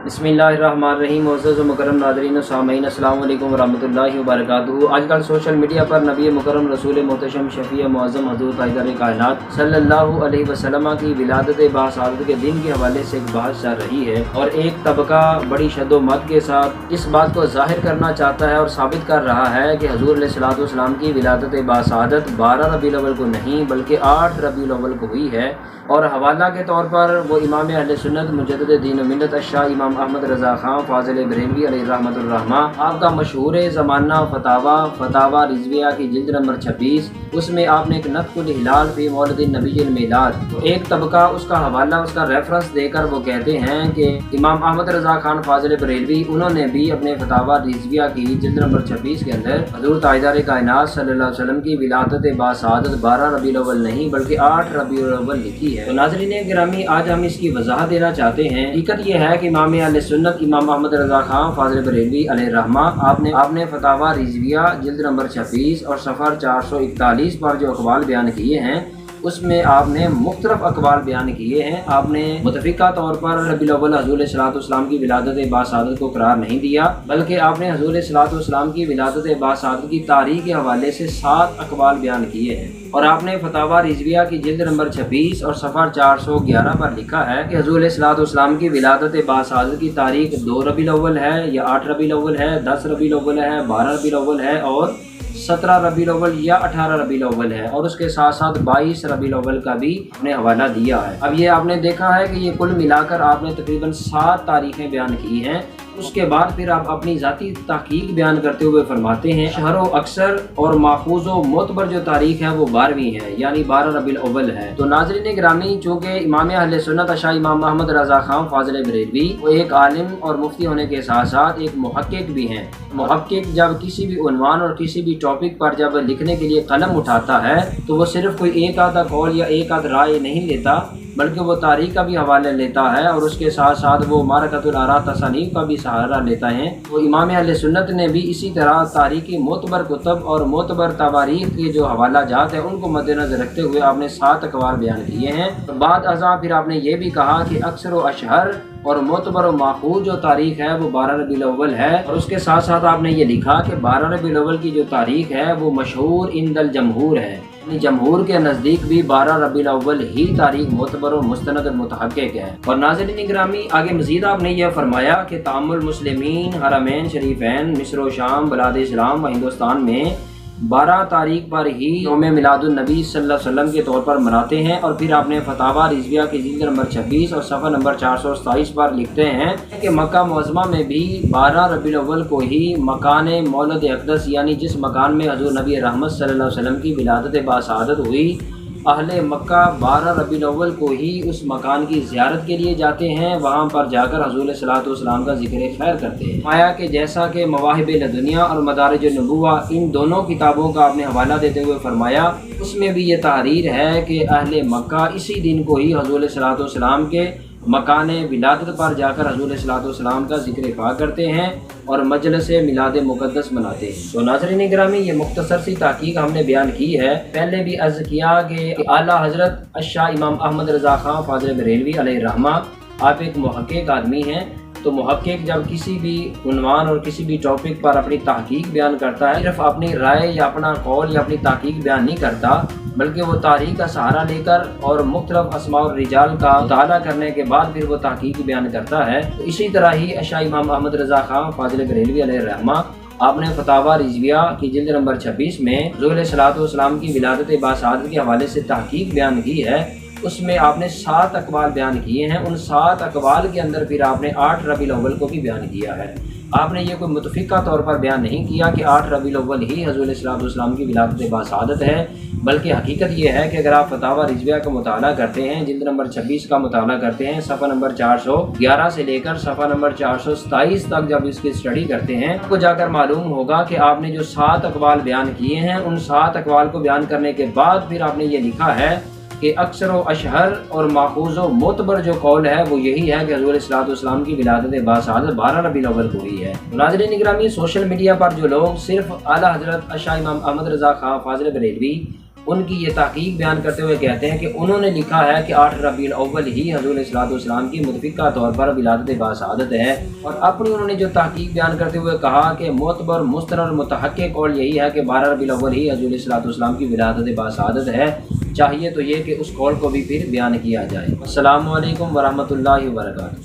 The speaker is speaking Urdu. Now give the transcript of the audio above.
بسم اللہ الرحمن الرحیم۔ معزز و مکرم ناظرین و سامعین، السلام علیکم ورحمۃ اللہ وبرکاتہ۔ آج کل سوشل میڈیا پر نبی مکرم رسول محتشم شفیع معظم حضور حیدر کائنات صلی اللہ علیہ وسلم کی ولادت باسعادت کے دن کے حوالے سے ایک بحث چل رہی ہے، اور ایک طبقہ بڑی شد و مت کے ساتھ اس بات کو ظاہر کرنا چاہتا ہے اور ثابت کر رہا ہے کہ حضور علیہ الصلوۃ والسلام کی ولادت باسعادت 12 ربیع الاول کو نہیں بلکہ 8 ربیع الاول کو ہوئی ہے، اور حوالہ کے طور پر وہ امام اہل سنت مجدد دین و ملت الشاہ امام احمد رضا خان فاضل بریلوی علیہ رحمۃ الرحمٰ آپ کا مشہور زمانہ فتاوی رضویہ کی جلد نمبر 26، اس میں آپ نے ایک نطق الہلال فی مولد النبی المیلاد، ایک طبقہ اس کا حوالہ اس کا ریفرنس دے کر وہ کہتے ہیں کہ امام احمد رضا خان فاضل بریلوی انہوں نے بھی اپنے فتاوی رضویہ کی جلد نمبر 26 کے اندر حضور تاجدار کائنات صلی اللہ علیہ وسلم کی ولادت باسعادت 12 ربیع الاول نہیں بلکہ 8 ربیع الاول لکھی ہے۔ تو ناظرین گرامی، آج ہم اس کی وضاحت دینا چاہتے ہیں۔ حقیقت یہ ہے کہ امام اہل سنت امام احمد رضا خان فاضل بریلوی علیہ رحمہ آپ نے فتاوی رضویہ جلد نمبر 26 اور صفحہ 441 پر جو اقوال بیان کیے ہیں، اس میں آپ نے مختلف اقوال بیان کیے ہیں۔ آپ نے متفقہ طور پر ربیع الاول حضور علیہ الصلوۃ والسلام کی ولادت باسعادت کو قرار نہیں دیا، بلکہ آپ نے حضور علیہ الصلوۃ والسلام کی ولادت باسعادت کی تاریخ کے حوالے سے 7 اقوال بیان کیے ہیں، اور آپ نے فتاوی رضویہ کی جلد نمبر 26 اور صفحہ 411 پر لکھا ہے کہ حضور علیہ الصلوۃ والسلام کی ولادت باسعادت کی تاریخ 2 ربیع الاول ہے، یا 8 ربیع الاول ہے، 10 ربیع الاول ہے، 12 ربیع الاول ہے، اور 17 ربیع الاول یا 18 ربیع الاول ہے، اور اس کے ساتھ ساتھ 22 ربیع الاول کا بھی اپنے حوالہ دیا ہے۔ اب یہ آپ نے دیکھا ہے کہ یہ کل ملا کر آپ نے تقریباً 7 تاریخیں بیان کی ہیں۔ اس کے بعد پھر آپ اپنی ذاتی تحقیق بیان کرتے ہوئے فرماتے ہیں شہر و اکثر اور ماخوذ و معتبر جو تاریخ ہے وہ 12ویں ہے، یعنی 12 ربیع الاول ہے۔ تو ناظرین گرامی، چونکہ امام اہل سنت شاہ امام محمد رضا خان فاضل بریلوی وہ ایک عالم اور مفتی ہونے کے ساتھ ساتھ ایک محقق بھی ہیں۔ محقق جب کسی بھی عنوان اور کسی بھی ٹاپک پر جب لکھنے کے لیے قلم اٹھاتا ہے تو وہ صرف کوئی ایک آدھا قول یا ایک آدھ رائے نہیں لیتا، بلکہ وہ تاریخ کا بھی حوالہ لیتا ہے، اور اس کے ساتھ ساتھ وہ معرکۃ الآراء تصانیف کا بھی سہارا لیتا ہے۔ وہ امام اہل سنت نے بھی اسی طرح تاریخی معتبر کتب اور معتبر تواریخ کے جو حوالہ جات ہیں ان کو مد نظر رکھتے ہوئے آپ نے 7 اقوال بیان کیے ہیں۔ بعد ازاں پھر آپ نے یہ بھی کہا کہ اکثر و اشہر اور معتبر و ماخوذ جو تاریخ ہے وہ 12 ربیع الاول ہے، اور اس کے ساتھ ساتھ آپ نے یہ لکھا کہ 12 ربیع الاول کی جو تاریخ ہے وہ مشہور عند الجمہور ہے، یعنی جمہور کے نزدیک بھی 12 ربیع الاول ہی تاریخ معتبر و مستند متحقق ہے۔ اور ناظرین گرامی، آگے مزید آپ نے یہ فرمایا کہ تام المسلمین حرمین شریفین مصر و شام بلاد اسلام و ہندوستان میں 12 تاریخ پر ہی یوم میلاد النبی صلی اللہ علیہ وسلم کے طور پر مناتے ہیں، اور پھر آپ نے فتاوی رضویہ کی جلد نمبر 26 اور صفحہ نمبر 427 پر لکھتے ہیں کہ مکہ معظمہ میں بھی 12 ربیع الاول کو ہی مکان مولد اقدس، یعنی جس مکان میں حضور نبی رحمت صلی اللہ علیہ وسلم کی ولادت باسعادت ہوئی، اہل مکہ 12 ربیع الاول کو ہی اس مکان کی زیارت کے لیے جاتے ہیں، وہاں پر جا کر حضور علیہ الصلوۃ والسلام کا ذکر خیر کرتے ہیں۔ آیا کہ جیسا کہ مواہب لدنیہ اور مدارج النبوہ ان دونوں کتابوں کا آپ نے حوالہ دیتے ہوئے فرمایا، اس میں بھی یہ تحریر ہے کہ اہل مکہ اسی دن کو ہی حضور علیہ الصلوۃ والسلام کے مکان ولادت پر جا کر حضور علیہ الصلوۃ والسلام کا ذکر پاک کرتے ہیں اور مجلس میلاد مقدس مناتے ہیں۔ تو ناظرین گرامی، یہ مختصر سی تحقیق ہم نے بیان کی ہے۔ پہلے بھی عرض کیا کہ اعلیٰ حضرت الشاہ امام احمد رضا خان فاضل بریلوی علیہ رحمہ آپ ایک محقق آدمی ہیں، تو محقق جب کسی بھی عنوان اور کسی بھی ٹاپک پر اپنی تحقیق بیان کرتا ہے، صرف اپنی رائے یا اپنا قول یا اپنی تحقیق بیان نہیں کرتا، بلکہ وہ تاریخ کا سہارا لے کر اور مختلف اسماء اور رجال کا مطالعہ کرنے کے بعد پھر وہ تحقیق بیان کرتا ہے۔ تو اسی طرح ہی شاہ امام احمد رضا خان فاضل بریلوی علیہ رحمہ آپ نے فتاوی رضویہ کی جلد نمبر 26 میں حضور علیہ الصلوۃ والسلام کی ولادت باسعادت کے حوالے سے تحقیق بیان کی ہے۔ اس میں آپ نے 7 اقوال بیان کیے ہیں۔ ان 7 اقوال کے اندر پھر آپ نے 8 ربیع الاول کو بھی بیان کیا ہے۔ آپ نے یہ کوئی متفقہ طور پر بیان نہیں کیا کہ 8 ربیع الاول ہی حضور علیہ الصلوۃ والسلام کی ولادت باسعادت ہے، بلکہ حقیقت یہ ہے کہ اگر آپ فتاوی رضویہ کا مطالعہ کرتے ہیں، جلد نمبر 26 کا مطالعہ کرتے ہیں، صفحہ نمبر 411 سے لے کر صفحہ نمبر 427 تک جب اس کی اسٹڈی کرتے ہیں، آپ کو جا کر معلوم ہوگا کہ آپ نے جو 7 اقوال بیان کیے ہیں، ان 7 اقوال کو بیان کرنے کے بعد پھر آپ نے یہ لکھا ہے کہ اکثر و اشہر اور ماخوذ و معتبر جو قول ہے وہ یہی ہے کہ حضور علیہ الصلوۃ والسلام کی ولادت باسعادت 12 ربیع الاول کو ہوئی ہے۔ ناظرین گرامی، سوشل میڈیا پر جو لوگ صرف اعلیٰ حضرت شاہ امام احمد رضا خان فاضل بریلوی ان کی یہ تحقیق بیان کرتے ہوئے کہتے ہیں کہ انہوں نے لکھا ہے کہ 8 ربیع الاول ہی حضور علیہ الصلوۃ والسلام کی متفقہ طور پر ولادت باسعادت ہے، اور اپنی انہوں نے جو تحقیق بیان کرتے ہوئے کہا کہ معتبر مستند متحقق قول یہی ہے کہ 12 ربیع الاول ہی حضور علیہ الصلوۃ والسلام کی ولادت باسعادت ہے۔ چاہیے تو یہ کہ اس قول کو بھی پھر بیان کیا جائے۔ السلام علیکم ورحمۃ اللہ وبرکاتہ۔